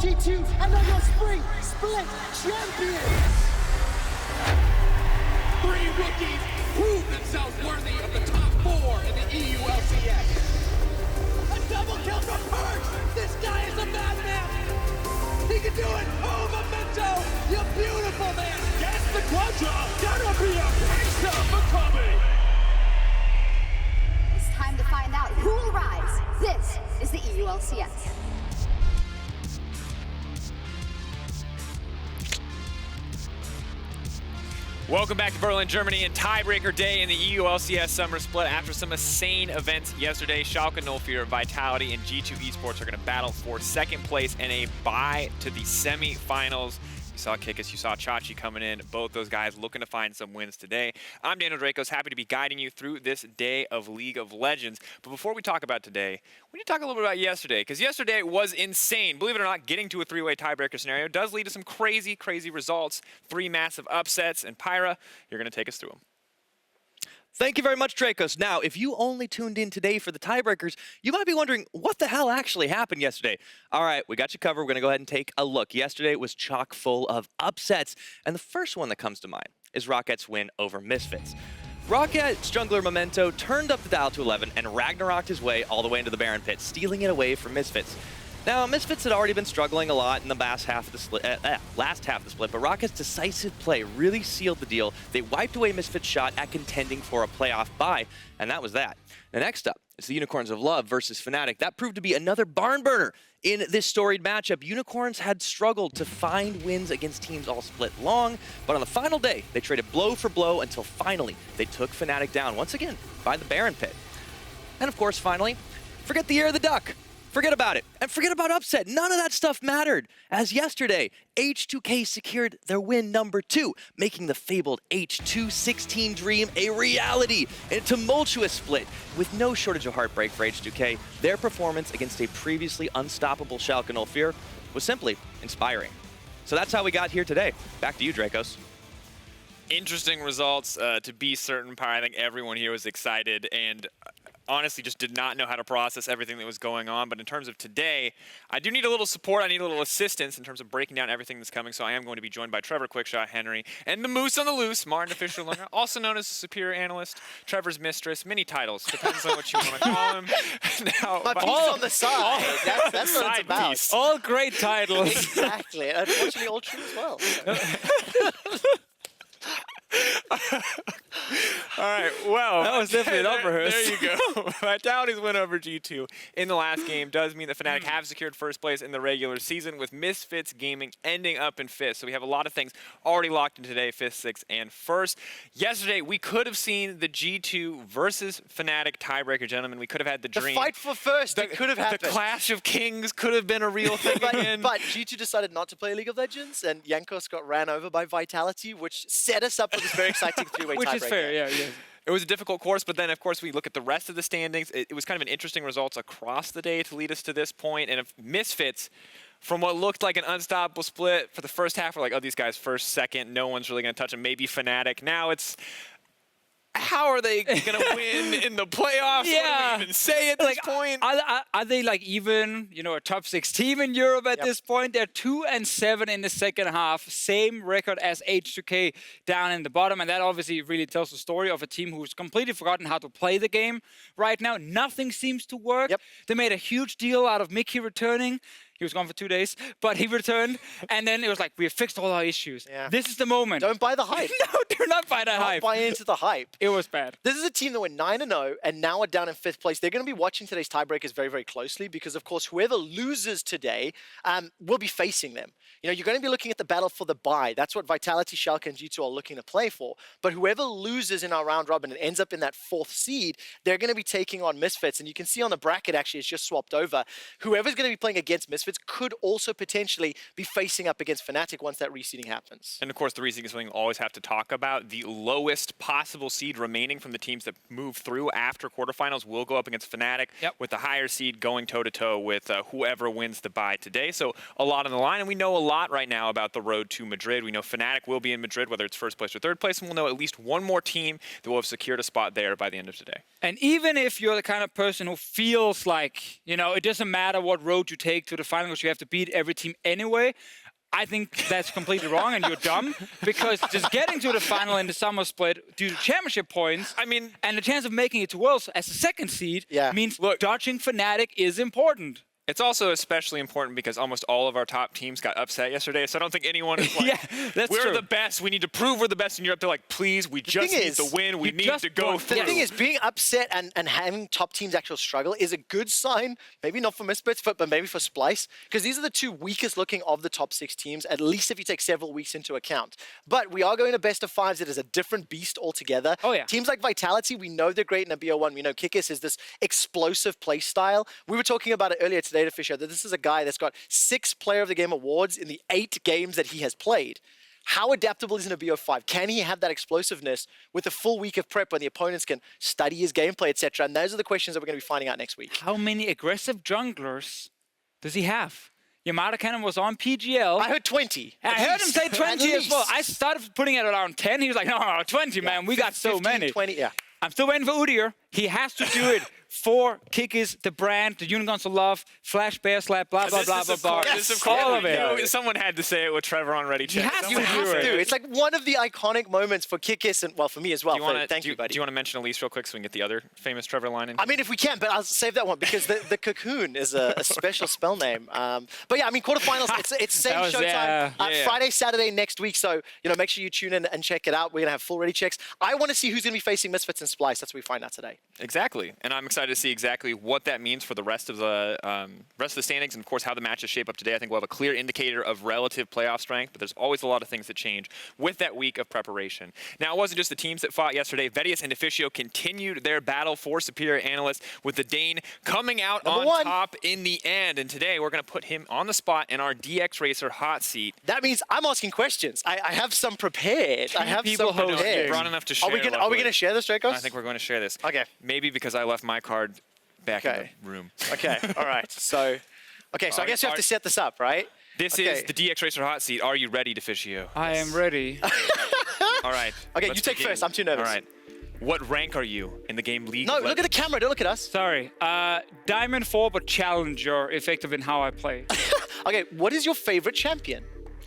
G2 and are your spring split champions! 3 rookies prove themselves worthy of the top 4 in the EU LCS. A double kill from Perch! This guy is a madman! He can do it! Oh, Memento! You beautiful man! Guess the quadra! Gonna be a pacer for Kobe! It's time to find out who will rise. This is the EU LCS. Welcome back to Berlin, Germany, and tiebreaker day in the EU LCS Summer Split. After some insane events yesterday, Schalke 04, Vitality, and G2 Esports are going to battle for second place and a bye to the semi-finals. You saw Kikis, you saw Chachi coming in. Both those guys looking to find some wins today. I'm Daniel Drakos, happy to be guiding you through this day of League of Legends. But before we talk about today, we need to talk a little bit about yesterday, because yesterday was insane. Believe it or not, getting to a 3-way tiebreaker scenario does lead to some crazy, crazy results. 3 massive upsets, and Pyra, you're going to take us through them. Thank you very much, Drakos. Now, if you only tuned in today for the tiebreakers, you might be wondering what the hell actually happened yesterday. All right, we got you covered. We're going to go ahead and take a look. Yesterday was chock full of upsets, and the first one that comes to mind is Rocket's win over Misfits. Rocket's jungler Memento turned up the dial to 11 and Ragnaroked his way all the way into the Baron pit, stealing it away from Misfits. Now, Misfits had already been struggling a lot in the last half of the split, but Rocket's decisive play really sealed the deal. They wiped away Misfits' shot at contending for a playoff bye, and that was that. The next up is the Unicorns of Love versus Fnatic. That proved to be another barn burner in this storied matchup. Unicorns had struggled to find wins against teams all split long, but on the final day, they traded blow for blow until finally they took Fnatic down once again by the Baron pit. And of course, finally, forget the year of the duck. Forget about it. And forget about upset. None of that stuff mattered. As yesterday, H2K secured their win number 2, making the fabled H2-16 dream a reality in a tumultuous split. With no shortage of heartbreak for H2K, their performance against a previously unstoppable Schalke 04 was simply inspiring. So that's how we got here today. Back to you, Drakos. Interesting results, to be certain. I think everyone here was excited and honestly just did not know how to process everything that was going on. But in terms of today, I do need a little support. I need a little assistance in terms of breaking down everything that's coming. So I am going to be joined by Trevor, Quickshot, Henry, and the Moose on the Loose, Martin Official Learner, also known as the Superior Analyst, Trevor's Mistress, many titles, depends on what you want to call him. Now, my piece on the side. That's what it's about. Piece. All great titles. Exactly. Unfortunately, all true as well. All right, well, that was definitely an upper. There you go. Vitality's win over G2 in the last game does mean that Fnatic have secured first place in the regular season, with Misfits Gaming ending up in 5th. So we have a lot of things already locked in today, 5th, 6th, and 1st. Yesterday, we could have seen the G2 versus Fnatic tiebreaker, gentlemen. We could have had the dream. The fight for first, it could have happened. The Clash of Kings could have been a real thing again. But G2 decided not to play League of Legends, and Jankos got ran over by Vitality, which set us up for this very exciting 3-way tiebreaker. Which is fair, yeah. It was a difficult course, but then, of course, we look at the rest of the standings. It was kind of an interesting results across the day to lead us to this point. And if Misfits, from what looked like an unstoppable split for the first half, we're like, oh, these guys first, second, no one's really going to touch them. Maybe Fnatic. Now it's, how are they going to win in the playoffs? Yeah. What do we even say at this point? Are they like even, a top 6 team in Europe at this point? They're 2-7 in the second half. Same record as H2K down in the bottom. And that obviously really tells the story of a team who's completely forgotten how to play the game right now. Nothing seems to work. They made a huge deal out of Mickey returning. He was gone for 2 days, but he returned, and then it was like, we have fixed all our issues. This is the moment. Don't buy the hype. No, do not buy that hype. Don't buy into the hype. It was bad. This is a team that went 9-0, and now are down in 5th place. They're going to be watching today's tiebreakers very, very closely, because, of course, whoever loses today will be facing them. You're going to be looking at the battle for the bye. That's what Vitality, Schalke, and G2 are looking to play for. But whoever loses in our round robin and ends up in that 4th seed, they're going to be taking on Misfits. And you can see on the bracket, actually, it's just swapped over. Whoever's going to be playing against Misfits could also potentially be facing up against Fnatic once that reseeding happens. And of course, the reseeding is something we always have to talk about. The lowest possible seed remaining from the teams that move through after quarterfinals will go up against Fnatic, with the higher seed going toe-to-toe with whoever wins the bye today. So a lot on the line, and we know a lot right now about the road to Madrid. We know Fnatic will be in Madrid, whether it's first place or third place, and we'll know at least one more team that will have secured a spot there by the end of today. And even if you're the kind of person who feels like, you know, it doesn't matter what road you take to the final because you have to beat every team anyway, I think that's completely wrong and you're dumb, because just getting to the final in the summer split due to championship points, I mean, and the chance of making it to Worlds as a second seed means dodging Fnatic is important. it's also especially important because almost all of our top teams got upset yesterday, so I don't think anyone is like, that's we're true. the best, we need to prove we're the best, and you're up there like, please, we just need to win, we need to go through. The thing is, being upset and having top teams actual struggle is a good sign, maybe not for Misfits, but maybe for Splice, because these are the two weakest looking of the top 6 teams, at least if you take several weeks into account. But we are going to best of 5s. It is a different beast altogether. Oh, yeah. Teams like Vitality, we know they're great in a BO1. We know Kikis is this explosive play style. We were talking about it earlier today, Deficio, that this is a guy that's got 6 Player of the Game awards in the 8 games that he has played. How adaptable is in a BO5? Can he have that explosiveness with a full week of prep when the opponents can study his gameplay, etc.? And those are the questions that we're going to be finding out next week. How many aggressive junglers does he have? Yamada Cannon was on PGL. I heard 20. I heard him say 20 as well. I started putting it around 10. He was like, no, 20, man. We got so 15, many. 20, yeah. I'm still waiting for Udyr. He has to do it for Kikis, the brand, the Unicorns of Love, Flash, Bear Slap, blah, blah, blah, blah, blah. All of it. Someone had to say it with Trevor on Ready Check. You have to. It's like one of the iconic moments for Kikis, and well, for me as well. Thank you, buddy. Do you want to mention Elise real quick so we can get the other famous Trevor line in? I mean, if we can, but I'll save that one because the Cocoon is a special spell name. But yeah, I mean, quarterfinals, it's the same showtime. Friday, Saturday next week. So, you know, make sure you tune in and check it out. We're going to have full Ready Checks. I want to see who's going to be facing Misfits and Splice. That's what we find out today. Exactly. And I'm excited to see exactly what that means for the rest of the standings, and of course how the matches shape up today. I think we'll have a clear indicator of relative playoff strength, but there's always a lot of things that change with that week of preparation. Now, it wasn't just the teams that fought yesterday. Vedius and Deficio continued their battle for Superior Analyst, with the Dane coming out on top in the end. And today we're going to put him on the spot in our DX Racer hot seat. That means I'm asking questions. I have some prepared. I have some prepared. Brought enough to share. Are we going to share this, Drakos? I think we're going to share this. Okay. Maybe because I left my card back in the room. Okay, all right. So I guess you have to set this up, right? This is the DX Racer hot seat. Are you ready, Deficio? I am ready. All right. Okay, you take first. I'm too nervous. All right. What rank are you in the game League? No, look at the camera. Don't look at us. Sorry. Diamond 4, but Challenger, effective in how I play. Okay, what is your favorite champion?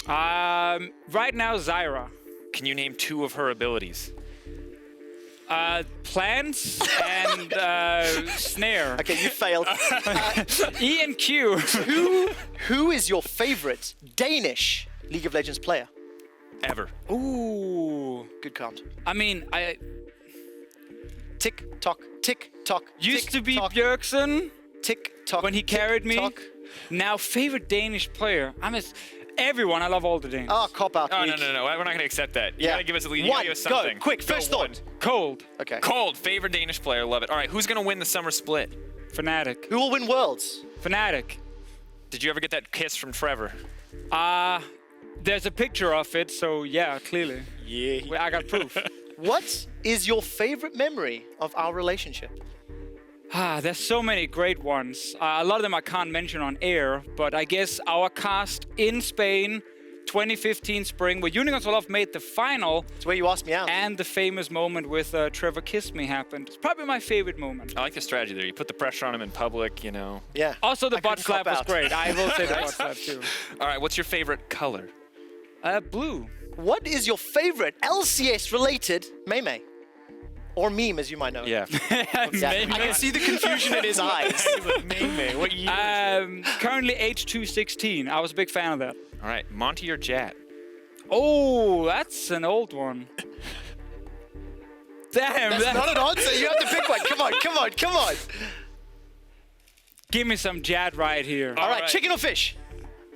Right now, Zyra. Can you name 2 of her abilities? Plants and Snare. Okay, you failed. E and Q. Who is your favorite Danish League of Legends player? Ever. Ooh. Good count. I mean, Tick tock, tick tock. Used to be Bjergsen. Tick tock. When he carried me. Tock. Now, favorite Danish player. Everyone. I love all the Danes. Oh, cop out. Oh, no. We're not going to accept that. You got to give us a lead. You got to give us Go, something. quick, first thought. Cold. Okay. Cold. Favorite Danish player. Love it. All right, who's going to win the summer split? Fnatic. Who will win Worlds? Fnatic. Did you ever get that kiss from Trevor? There's a picture of it, so yeah, clearly. Yeah. I got proof. What is your favorite memory of our relationship? There's so many great ones. A lot of them I can't mention on air, but I guess our cast in Spain, 2015 spring, where Unicorns of Love made the final. It's where you asked me out. And the famous moment with Trevor Kissed Me happened. It's probably my favorite moment. I like the strategy there. You put the pressure on him in public, you know. Yeah. Also, the butt slap was great. I will say the butt slap too. All right, what's your favorite color? Blue. What is your favorite LCS-related meme? Or meme, as you might know. Yeah. I can see the confusion in his eyes. Meme. What year? Currently H216. I was a big fan of that. All right, Monty or Jat? Oh, that's an old one. Damn. That's not an answer. You have to pick one. Come on. Give me some Jad right here. All right, chicken or fish?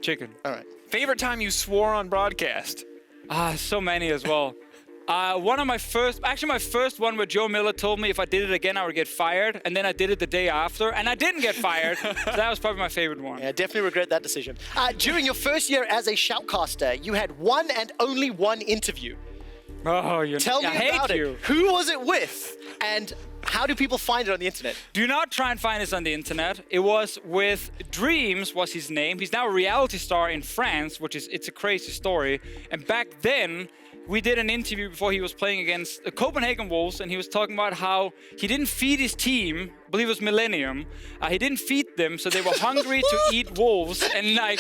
Chicken. All right. Favorite time you swore on broadcast? So many as well. My first one where Joe Miller told me if I did it again, I would get fired. And then I did it the day after, and I didn't get fired. So that was probably my favorite one. Yeah, I definitely regret that decision. During your first year as a shoutcaster, you had one and only one interview. Oh, you Tell me I hate about you. it. Who was it with? And how do people find it on the internet? Do not try and find this on the internet. It was with Dreams was his name. He's now a reality star in France, it's a crazy story. And back then, we did an interview before he was playing against the Copenhagen Wolves, and he was talking about how he didn't feed his team. I believe it was Millennium. He didn't feed them, so they were hungry to eat wolves. And like,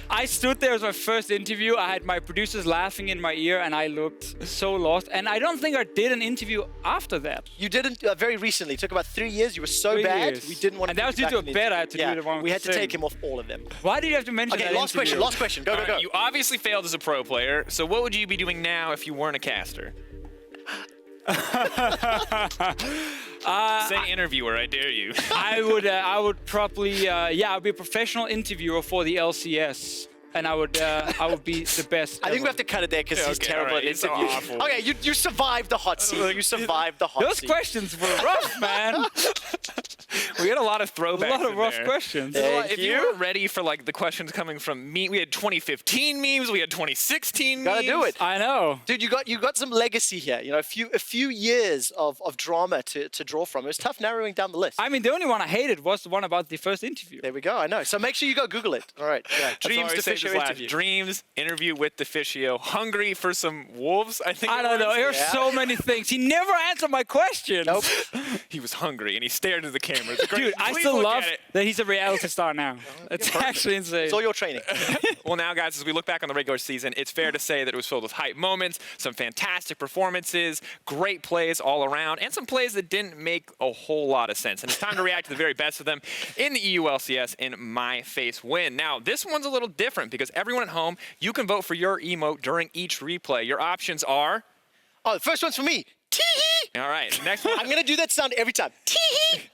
I stood there as my first interview. I had my producers laughing in my ear, and I looked so lost. And I don't think I did an interview after that. You didn't very recently. It took about 3 years. You were so 3 bad. years. We didn't want to. And that was due to a bet I had to do the one with we had to Sim. take him off all of them. Why do you have to mention Okay, that last question. interview? Last question. Go, go, go. You obviously failed as a pro player, so what would you be doing now if you weren't a caster? Say interviewer, I dare you. I would probably, I'd be a professional interviewer for the LCS. And I would be the best. I think we ever. have to cut it there because he's okay, terrible alright, at he's so interviews. awful. Okay, you survived the hot seat. You survived the hot Those seat. questions were rough, man. We had a lot of throwbacks. A lot of in rough there. questions. Thank If you were ready for like the questions coming from me, we had 2015 memes, we had 2016 Gotta memes. do it. I know. Dude, you got some legacy here. You know, a few years of drama to draw from. It was tough narrowing down the list. I mean, the only one I hated was the one about the first interview. There we go. I know. So make sure you go Google it. All right. Yeah. Dreams Deficio Deficio last. interview. Dreams interview with Deficio. Hungry for some wolves, I think. I it don't know. was. There's Yeah. so many things. He never answered my questions. Nope. He was hungry and he stared at the camera. Dude, I Please still look love at it. that he's a reality star now. It's actually insane. It's all your training. Well, now, guys, as we look back on the regular season, it's fair to say that it was filled with hype moments, some fantastic performances, great plays all around, and some plays that didn't make a whole lot of sense. And it's time to react to the very best of them in the EU LCS in My Face Win. Now, this one's a little different because everyone at home, you can vote for your emote during each replay. Your options are... Oh, the first one's for me. Tee-hee. All right, next one. I'm going to do that sound every time. Tee-hee.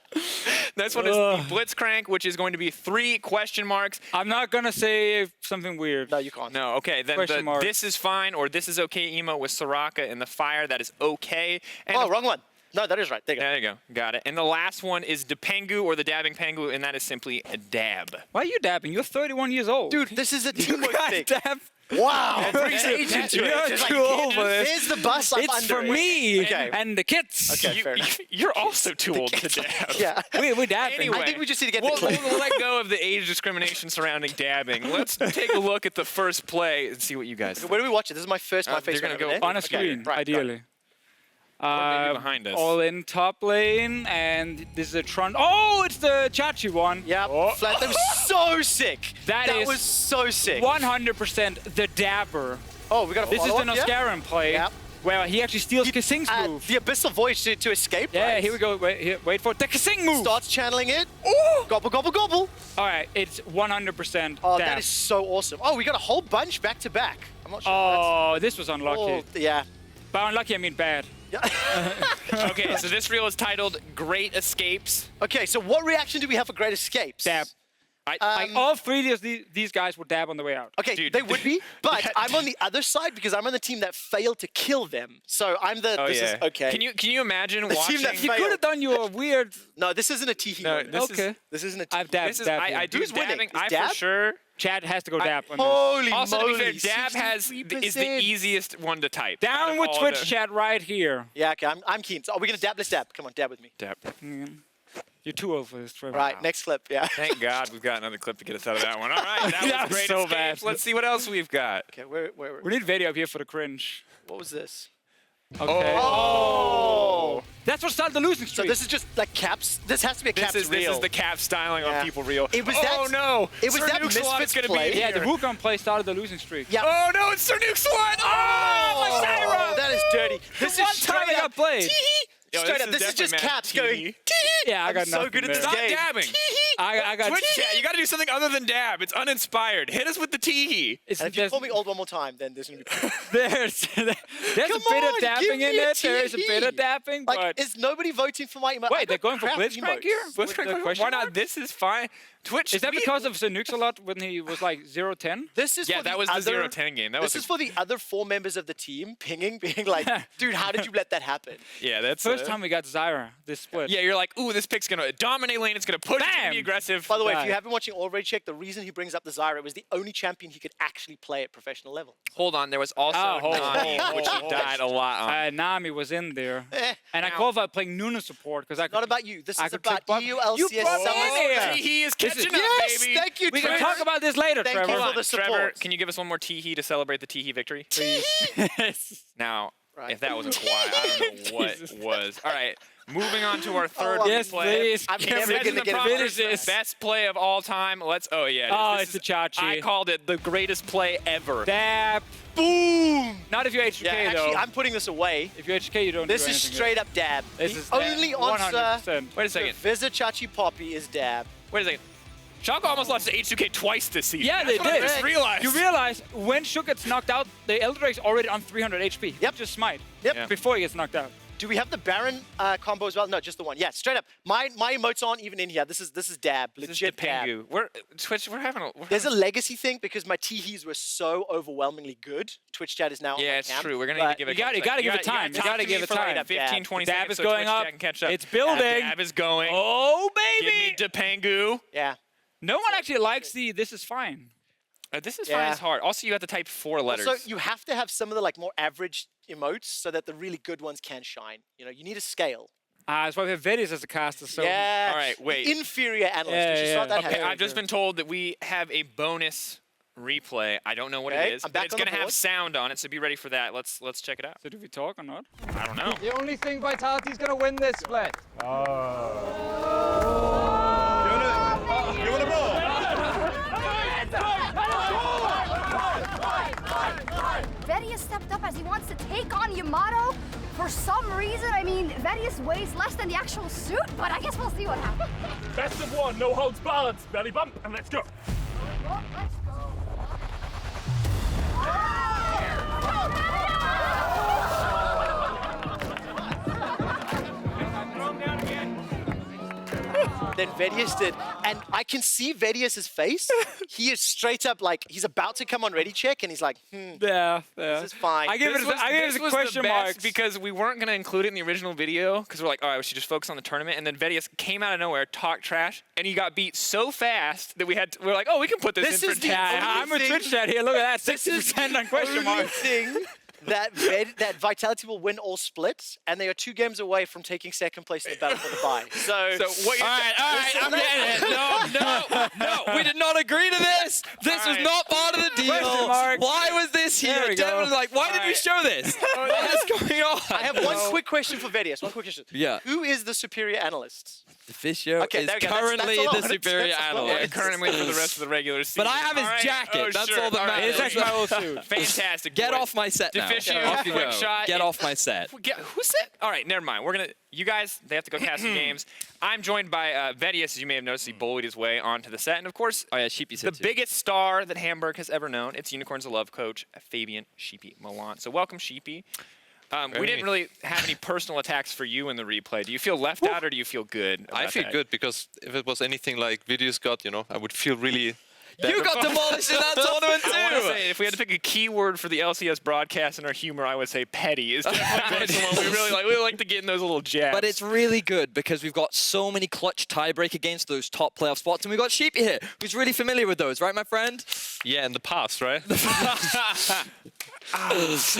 Next one is the Blitzcrank, which is going to be 3 question marks. I'm not going to say something weird. No, you can't. No, okay, then Question the mark. this is fine or this is okay emote with Soraka in the fire. That is okay. And Oh, wrong one. No, that is right. There you go. there you go. Got it. And the last one is Depengu or the Dabbing Pengu, and that is simply a dab. Why are you dabbing? You're 31 years old. Dude, this is a teamwork thing. dab. Wow. brings age into it. You're It's too old for this. Here's the bus. I'm It's under for it. me Okay. and the kids. Okay, fair enough. You're also too old to dab. Yeah. We're dabbing. Anyway, I think we just need to get we'll, the clip. we'll let go of the age discrimination surrounding dabbing. Let's take a look at the first play and see what you guys think. Where do we watch it? This is my first My Face they're gonna Win go over there. On a screen, Okay, right, ideally. Or maybe behind us. All in top lane, and this is a Tron. Oh, it's the Chachi one. Yeah, Oh. flat. That was so sick. That is was so sick. 100% the dabber. Oh, we got a This is the follow-up, yeah? Noskaran play, Yep. where he actually steals Kasing's move. The Abyssal Voyage to escape. Yeah, right? here we go. Wait for it. The Kasing move. Starts channeling it. Ooh. Gobble, gobble, gobble. All right, it's 100% Oh, dab. that is so awesome. Oh, we got a whole bunch back to back. I'm not sure. Oh, this was unlucky. Oh, yeah. By unlucky, I mean bad. Okay, so this reel is titled Great Escapes. Okay, so what reaction do we have for Great Escapes? Dab. Like all 3 of these guys would dab on the way out. Okay, Dude. they would be, but I'm on the other side because I'm on the team that failed to kill them. So I'm the. Oh, this yeah. is okay. Can you imagine The team watching... that You could have done your weird. No, this isn't a Teehee. No, moment. this Okay. This isn't a Teehee. I've dabbed. This is, dab I do Who's winning? dabbing. Is I Dab? for sure... Chad has to go dab on this. Holy Also, to be moly. fair, dab is the 63%. easiest one to type. out Down of with all Twitch the- chat right here. Yeah, okay, I'm keen. So are we going to dab? Let's dab. Come on, dab with me. Dab. You're too old for this, Trevor. Right, next clip. Yeah. Thank God we've got another clip to get us out of that one. All right, that That was was great so escapes. bad. Let's see what else we've got. Okay, where? We need video up here for the cringe. What was this? Okay. Oh! That's what started the losing So streak. this is just like caps. This has to be a caps This reel. is the cap styling Yeah. on people reel. It was oh that- no! it was Sir that Nuke's Misfits gonna play. be yeah, the here. Wukong play started the losing streak. Yeah. Oh no! It's Sir Nuke's one! Oh, my Syra! that is dirty. This one is time straight I got up. played. Tee-hee. Yo, Straight this up. is This is just definitely Matt caps going. Tee-hee. Tee-hee. Yeah, I got I'm so nothing good at there. this Stop game. dabbing. Tee-hee. I got. Twitch chat, you got to do something other than dab. It's uninspired. Hit us with the tee. It's, And if you there's call me old one more time, then there's gonna be. there's a bit on, of give dabbing me in a it. There is a bit of TE. dabbing, Like, but is nobody voting for my emote? I wait, they're got going for crap Blitzcrank emotes. here? Let's With the question why not? mark? This is fine. Twitch. Is that because of Sir Nukes a lot when he was like 0-10? This is Yeah, for that the was the other, 0-10 game. That This was is for the other 4 members of the team pinging, being like, dude, how did you let that happen? yeah. That's First time we got Zyra this split. Yeah, you're like, ooh, this pick's gonna dominate lane. It's gonna push. It's gonna Bam! be aggressive. By the way, if guy. you have been watching Already Check, the reason he brings up the Zyra was the only champion he could actually play at professional level. Hold on, there was also Nami, which he died a lot on. Nami was in there. And I Now- qualified playing Nuna support because I could. Not about you. This I is could about click EU button. You LCS brought Summer that in there. Slaughter. He is This is- catching up, Yes, baby. thank you, We can Trevor. talk about this later, Thank Trevor. you Hold for on, the support. Trevor, can you give us one more tee-hee to celebrate the tee-hee victory? Please. Now, Right. if that wasn't quiet, I don't know what was. All right, moving on to our third Yes, replay. please. I'm Get never rid gonna of get the rid of finish this. this. Best play of all time. Let's. Oh yeah. It is. Oh, This it's is- a Chachi. I called it the greatest play ever. Dab. Boom! Not if you're HK Yeah, though. actually, I'm putting this away. If you're HK, you don't This do is anything straight up dab. This The is only answer 100%. Wait a to second. Visa Chachi Poppy is dab. Wait a second. Schalke almost lost to H2K twice this season. Yeah, That's they what I did. just realized. You realize when Shook gets knocked out, the Elder Drake's already on 300 HP. Yep. Just smite. Yep. Yeah. Before he gets knocked out. Do we have the Baron combo as well? No, just the one. Yeah, straight up. My emotes aren't even in here. This is dab. This is Legit dab. Depengu. We're Twitch. We're having a. There's a legacy thing because my T-Hees were so overwhelmingly good. Twitch chat is now on Yeah, my it's cam, true. We're gonna need to but give it. You gotta give it time. You gotta give it time. 15, 20 Dab seconds is so going Twitch up. chat can catch up. It's building. Dab is going. Oh, Give me baby. Depengu. Yeah. No one actually likes the this is fine. This is Yeah. fine. It's hard. Also, you have to type 4 letters. Also, you have to have some of the like more average emotes so that the really good ones can shine. You know, you need a scale. That's why we have Vedius as a caster. So Yeah. All right, wait. Inferior analyst. Yeah, we should yeah, start that yeah. Okay, having. I've just been told that we have a bonus replay. I don't know what Okay, it is, I'm but back it's on the gonna have board. sound on it, so be ready for that. Let's check it out. So do we talk or not? I don't know. The only thing Vitality's gonna win this split. Vedius stepped up as he wants to take on Yamato. For some reason, I mean, Vedius weighs less than the actual suit, but I guess we'll see what happens. Best of one, no holds balance, belly bump, and let's go. Let's go. Then Vedius did. And I can see Vedius's face. He is straight up like, he's about to come on ready check, and he's like, Yeah, this is fine. I give it. I give it a question mark because we weren't gonna include it in the original video because we're like, all right, we should just focus on the tournament. And then Vedius came out of nowhere, talked trash, and he got beat so fast that we're like, oh, we can put this, This in is for the chat. only I'm a thing- Twitch chat here. Look at that. 60% on question only mark. thing that that Vitality will win all splits, and they are 2 games away from taking second place in the battle for the bye. So what you're All right, I'm getting it. No, we did not agree to this. This was right. not part of the deal. Question mark. Why was this There here? we go. Definitely, like, why did we show this? What is going on? I have one quick question for Vedius. One quick question. Yeah. Who is the superior analyst? Deficio Okay, is there we go. That's currently all I the wanted. superior That's all I wanted. analyst. currently for the rest of the regular season. But I have his All right. jacket. Oh, That's sure. all that right. matters. It's actually my old suit. Fantastic. Get boys. off my set now. Deficio, Off you go. Quickshot. Get off my set. Who said? All right, never mind. You guys, they have to go cast some games. I'm joined by Vedius, as you may have noticed, he bullied his way onto the set. And of course, Oh yeah, Sheepy's the here too. biggest star that Hamburg has ever known. It's Unicorns of Love coach, Fabian Sheepy Milan. So welcome, Sheepy. We didn't really have any personal attacks for you in the replay. Do you feel left out or do you feel good? I about feel that? good because if it was anything like Vedius got, I would feel really You got demolished in that tournament I want to too. say, if we had to pick a keyword for the LCS broadcast and our humor, I would say petty. Is definitely someone we really like to get in those little jabs. But it's really good because we've got so many clutch tiebreak against those top playoff spots, and we've got Sheepy here, who's really familiar with those, right, my friend? Yeah, in the past, right?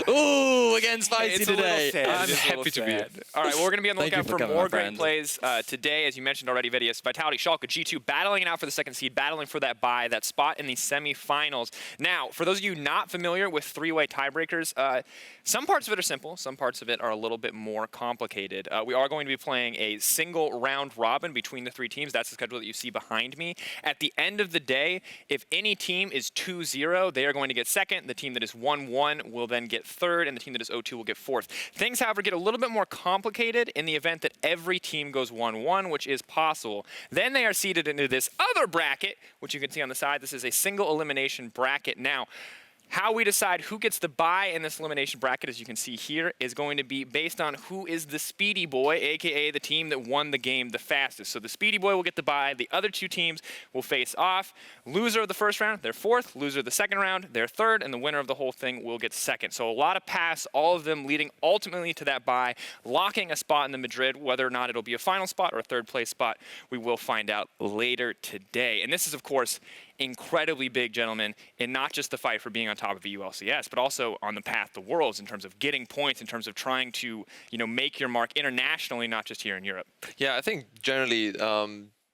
Ooh, again spicy It's a little today. sad. I'm It's a little happy to be sad. All right, well, we're going to be on the Thank you lookout for for coming, more my great friend. plays today. As you mentioned already, Vedius, Vitality, Schalke, G2 battling it out for the second seed, battling for that bye, that spot in the semifinals. Now, for those of you not familiar with three-way tiebreakers, some parts of it are simple. Some parts of it are a little bit more complicated. We are going to be playing a single round robin between the 3 teams. That's the schedule that you see behind me. At the end of the day, if any team is 2-0, they are going to get second. The team that is 1-1 will then get third, and the team that is 0-2 will get fourth. Things, however, get a little bit more complicated in the event that every team goes 1-1, which is possible. Then they are seeded into this other bracket, which you can see on the side. This is a single elimination bracket. Now, How we decide who gets the bye in this elimination bracket, as you can see here, is going to be based on who is the speedy boy, aka the team that won the game the fastest. So the speedy boy will get the bye. The other two teams will face off. Loser of the first round, they're fourth. Loser of the second round, they're third. And the winner of the whole thing will get second. So a lot of paths, all of them leading ultimately to that bye, locking a spot in the Madrid. Whether or not it'll be a final spot or a third place spot, we will find out later today. And this is, of course, incredibly big, gentlemen, in not just the fight for being on top of EU LCS, but also on the path to Worlds in terms of getting points, in terms of trying to, make your mark internationally, not just here in Europe. Yeah, I think generally,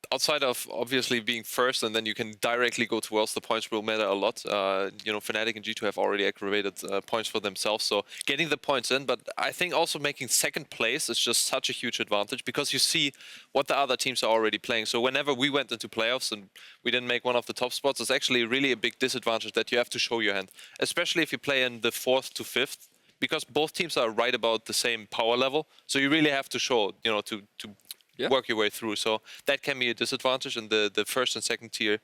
outside of obviously being first, and then you can directly go to Worlds, the points will matter a lot. Fnatic and G2 have already aggravated points for themselves, so getting the points in. But I think also making second place is just such a huge advantage because you see what the other teams are already playing. So whenever we went into playoffs and we didn't make one of the top spots, it's actually really a big disadvantage that you have to show your hand, especially if you play in the 4th to 5th, because both teams are right about the same power level. So you really have to show, to work your way through. So that can be a disadvantage, and the first and second tier,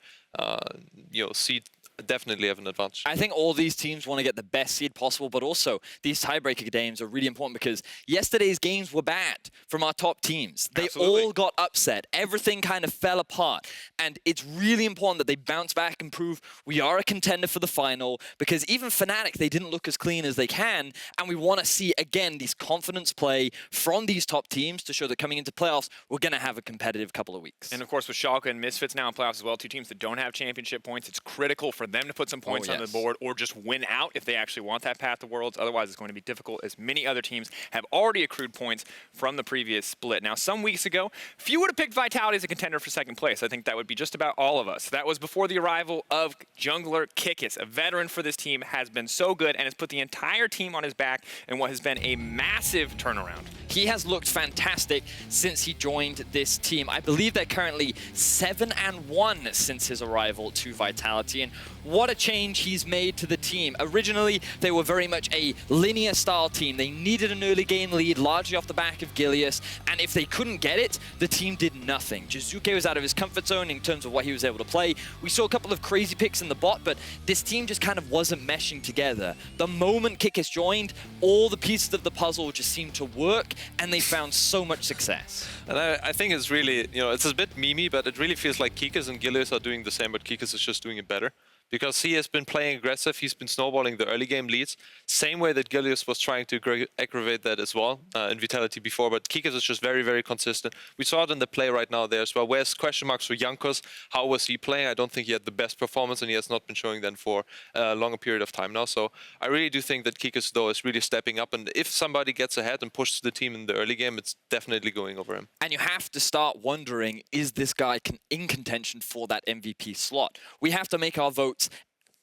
seed definitely have an advantage. I think all these teams want to get the best seed possible, but also these tiebreaker games are really important because yesterday's games were bad from our top teams. They all got upset. Everything kind of fell apart. And it's really important that they bounce back and prove we are a contender for the final, because even Fnatic, they didn't look as clean as they can. And we want to see, again, these confidence play from these top teams to show that coming into playoffs, we're going to have a competitive couple of weeks. And of course, with Schalke and Misfits now in playoffs as well, two teams that don't have championship points, it's critical for them to put some points on the board or just win out if they actually want that path to Worlds. Otherwise, it's going to be difficult, as many other teams have already accrued points from the previous split. Now, some weeks ago, few would have picked Vitality as a contender for second place. I think that would be just about all of us. That was before the arrival of jungler Kikis. A veteran for this team, has been so good and has put the entire team on his back in what has been a massive turnaround. He has looked fantastic since he joined this team. I believe they're currently 7-1 since his arrival to Vitality, and what a change he's made to the team. Originally, they were very much a linear style team. They needed an early game lead, largely off the back of Gilius, and if they couldn't get it, the team did nothing. Jizuke was out of his comfort zone in terms of what he was able to play. We saw a couple of crazy picks in the bot, but this team just kind of wasn't meshing together. The moment Kikis joined, all the pieces of the puzzle just seemed to work, and they found so much success. And I think it's really, it's a bit memey, but it really feels like Kikis and Gilius are doing the same, but Kikis is just doing it better. Because he has been playing aggressive, he's been snowballing the early game leads, same way that Gilius was trying to aggravate that as well in Vitality before, but Kikis is just very, very consistent. We saw it in the play right now there as well. Where's question marks for Jankos? How was he playing? I don't think he had the best performance, and he has not been showing that for a longer period of time now. So I really do think that Kikis, though, is really stepping up, and if somebody gets ahead and pushes the team in the early game, it's definitely going over him. And you have to start wondering, is this guy in contention for that MVP slot? We have to make our votes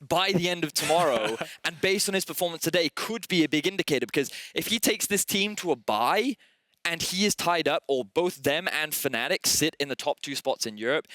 by the end of tomorrow, and based on his performance today, could be a big indicator, because if he takes this team to a bye and he is tied up, or both them and Fnatic sit in the top 2 spots in Europe,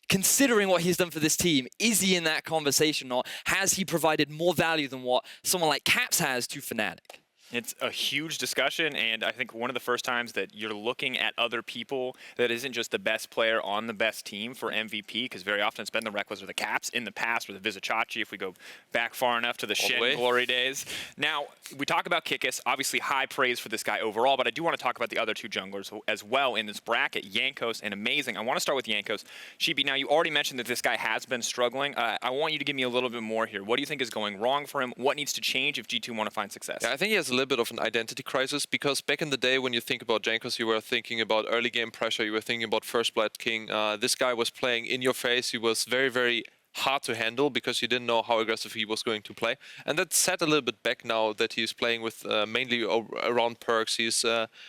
considering what he's done for this team, is he in that conversation, or has he provided more value than what someone like Caps has to Fnatic? It's a huge discussion, and I think one of the first times that you're looking at other people that isn't just the best player on the best team for MVP, because very often it's been the Reckless or the Caps in the past, or the Vizicachi if we go back far enough to the Shen glory days. Now, we talk about Kikis, obviously high praise for this guy overall, but I do want to talk about the other two junglers as well in this bracket, Jankos and Amazing. I want to start with Jankos. Sheepy, now you already mentioned that this guy has been struggling. I want you to give me a little bit more here. What do you think is going wrong for him? What needs to change if G2 want to find success? Yeah, I think he has a little bit of an identity crisis, because back in the day when you think about Jankos, you were thinking about early game pressure, you were thinking about First Blood King. This guy was playing in your face, he was very, very hard to handle because you didn't know how aggressive he was going to play. And that's set a little bit back now that he's playing with mainly around perks. He's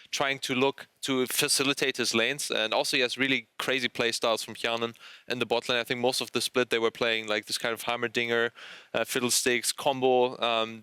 trying to look to facilitate his lanes, and also he has really crazy play styles from Hjanen in the bot lane. I think most of the split they were playing like this kind of Heimerdinger, Fiddlesticks combo.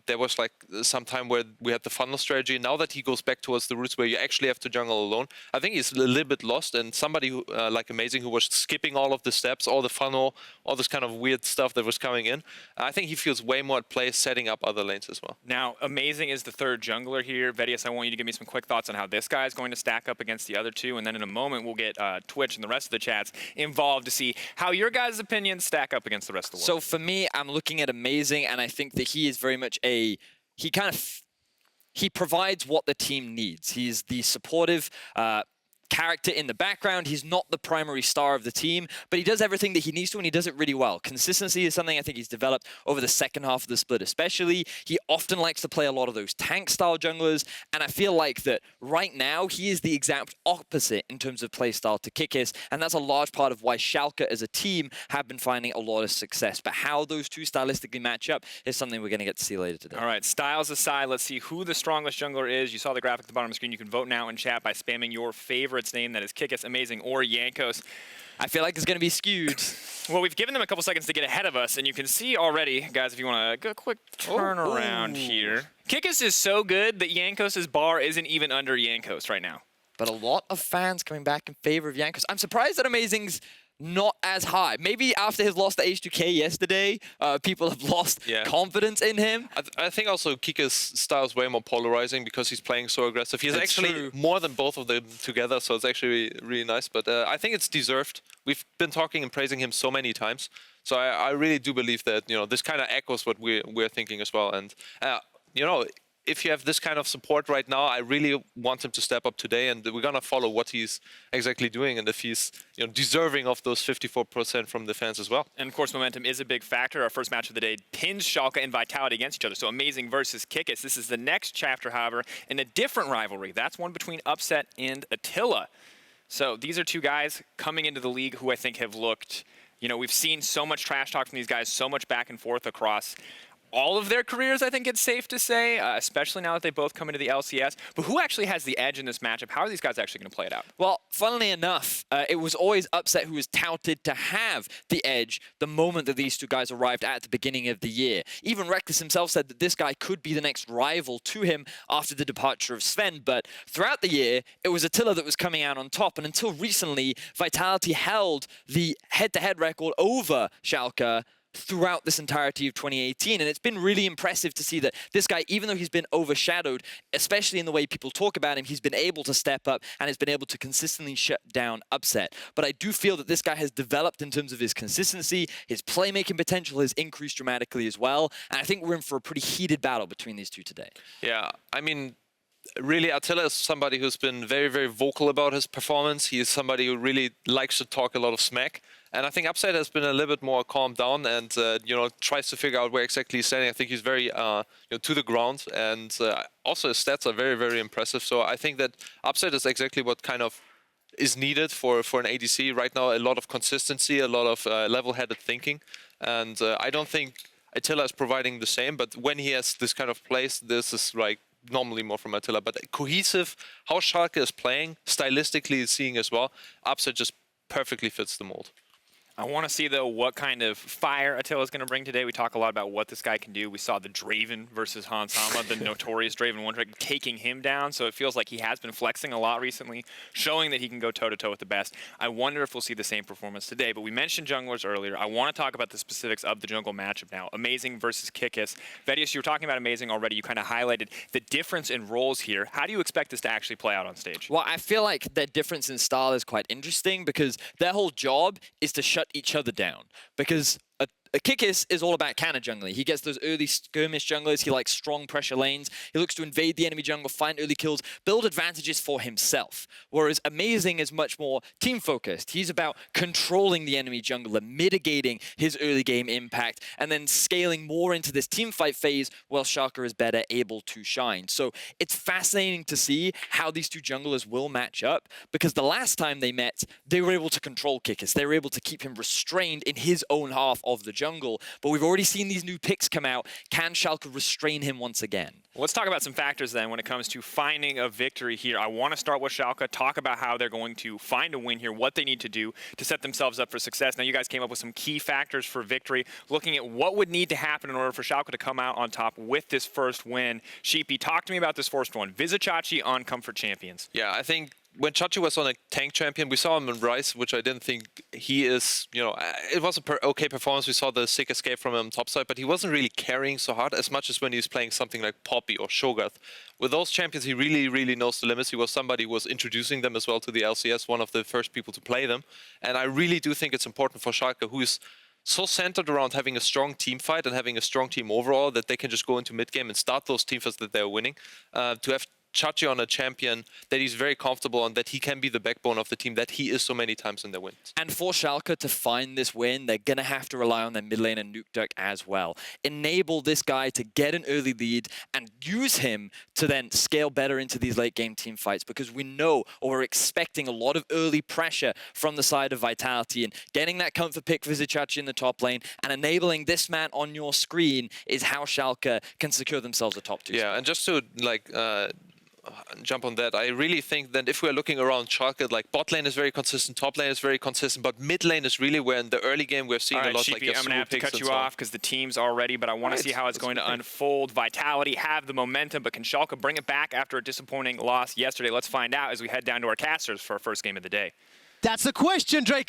There was like some time where we had the funnel strategy. Now that he goes back towards the roots where you actually have to jungle alone, I think he's a little bit lost, and somebody who, like Amazing, who was skipping all of the steps, all the funnel, all this kind of weird stuff that was coming in, I think he feels way more at play setting up other lanes as well. Now, Amazing is the third jungler here. Vedius, I want you to give me some quick thoughts on how this guy is going to stack stack up against the other two. And then in a moment, we'll get Twitch and the rest of the chats involved to see how your guys' opinions stack up against the rest of the world. So for me, I'm looking at Amazing, and I think that he is very much he provides what the team needs. He's the supportive character in the background. He's not the primary star of the team, but he does everything that he needs to, and he does it really well. Consistency is something I think he's developed over the second half of the split especially. He often likes to play a lot of those tank-style junglers, and I feel like that right now he is the exact opposite in terms of playstyle to Kikis, and that's a large part of why Schalke as a team have been finding a lot of success. But how those two stylistically match up is something we're going to get to see later today. All right, styles aside, let's see who the strongest jungler is. You saw the graphic at the bottom of the screen. You can vote now in chat by spamming your favorite's name. That is Kikis, Amazing, or Jankos. I feel like it's going to be skewed. Well, we've given them a couple seconds to get ahead of us, and you can see already, guys, if you want to go quick turnaround here. Kikis is so good that Jankos' bar isn't even under Jankos right now. But a lot of fans coming back in favor of Jankos. I'm surprised that Amazing's not as high. Maybe after his loss to H2K yesterday, people have lost confidence in him. I think also Kika's style is way more polarizing because he's playing so aggressive. He's actually more than both of them together, so it's actually really nice. But I think it's deserved. We've been talking and praising him so many times. So I really do believe that, you know, this kind of echoes what we're thinking as well. And, you know, if you have this kind of support right now, I really want him to step up today, and we're gonna follow what he's exactly doing and if he's, you know, deserving of those 54% from the fans as well. And of course, momentum is a big factor. Our first match of the day pins Schalke and Vitality against each other. So Amazing versus Kikis. This is the next chapter, however, in a different rivalry. That's one between Upset and Attila. So these are two guys coming into the league who I think have looked, you know, we've seen so much trash talk from these guys, so much back and forth across all of their careers, I think it's safe to say, especially now that they both come into the LCS. But who actually has the edge in this matchup? How are these guys actually going to play it out? Well, funnily enough, it was always Upset who was touted to have the edge the moment that these two guys arrived at the beginning of the year. Even Reckless himself said that this guy could be the next rival to him after the departure of Sven. But throughout the year, it was Attila that was coming out on top. And until recently, Vitality held the head-to-head record over Schalke throughout this entirety of 2018, and it's been really impressive to see that this guy, even though he's been overshadowed, especially in the way people talk about him, he's been able to step up and has been able to consistently shut down Upset. But I do feel that this guy has developed in terms of his consistency, his playmaking potential has increased dramatically as well, and I think we're in for a pretty heated battle between these two today. Yeah, I mean, really, Attila is somebody who's been very, very vocal about his performance. He is somebody who really likes to talk a lot of smack. And I think Upside has been a little bit more calmed down and, you know, tries to figure out where exactly he's standing. I think he's very, you know, to the ground. And also his stats are very, very impressive. So I think that Upside is exactly what kind of is needed for an ADC right now. A lot of consistency, a lot of level-headed thinking. And I don't think Attila is providing the same. But when he has this kind of place, this is like normally more from Attila. But cohesive, how Schalke is playing, stylistically seeing as well, Upside just perfectly fits the mold. I want to see, though, what kind of fire Attila is going to bring today. We talk a lot about what this guy can do. We saw the Draven versus Hans Sama, the notorious Draven One Trick, taking him down. So it feels like he has been flexing a lot recently, showing that he can go toe-to-toe with the best. I wonder if we'll see the same performance today. But we mentioned junglers earlier. I want to talk about the specifics of the jungle matchup now. Amazing versus Kikis. Vedius, you were talking about Amazing already. You kind of highlighted the difference in roles here. How do you expect this to actually play out on stage? Well, I feel like their difference in style is quite interesting because their whole job is to shut each other down. Because a Kikis is all about counter jungling. He gets those early skirmish junglers. He likes strong pressure lanes. He looks to invade the enemy jungle, find early kills, build advantages for himself. Whereas Amazing is much more team focused. He's about controlling the enemy jungler, mitigating his early game impact, and then scaling more into this team fight phase while Schalke is better able to shine. So it's fascinating to see how these two junglers will match up, because the last time they met, they were able to control Kikis. They were able to keep him restrained in his own half of the jungle, but we've already seen these new picks come out. Can Schalke restrain him once again? Let's talk about some factors then when it comes to finding a victory here. I want to start with Schalke, talk about how they're going to find a win here, what they need to do to set themselves up for success. Now, you guys came up with some key factors for victory, looking at what would need to happen in order for Schalke to come out on top with this first win. Sheepy, talk to me about this first one. Vizicachi on Comfort Champions. Yeah, I think when Chachi was on a tank champion, we saw him in Rise, which I didn't think he is, it was a okay performance. We saw the sick escape from him topside, but he wasn't really carrying so hard as much as when he was playing something like Poppy or Shogath. With those champions, he really, really knows the limits. He was somebody who was introducing them as well to the LCS, one of the first people to play them. And I really do think it's important for Schalke, who is so centered around having a strong team fight and having a strong team overall, that they can just go into mid-game and start those team fights that they're winning, to have Chachi on a champion that he's very comfortable on, that he can be the backbone of the team that he is so many times in their wins. And for Schalke to find this win, they're going to have to rely on their mid lane and Nuke Dirk as well. Enable this guy to get an early lead and use him to then scale better into these late game team fights, because we know, or we're expecting, a lot of early pressure from the side of Vitality, and getting that comfort pick for Zichachi in the top lane and enabling this man on your screen is how Schalke can secure themselves a top 2 Yeah, spot. and just to jump on that, I really think that if we're looking around Schalke, like bot lane is very consistent, top lane is very consistent, but mid lane is really where in the early game we're seeing a lot Sheepy, like I'm going to have to cut you off because the team's are ready, but I want to see how it's going to unfold. Vitality have the momentum, but can Schalke bring it back after a disappointing loss yesterday? Let's find out as we head down to our casters for our first game of the day. That's the question, Drake.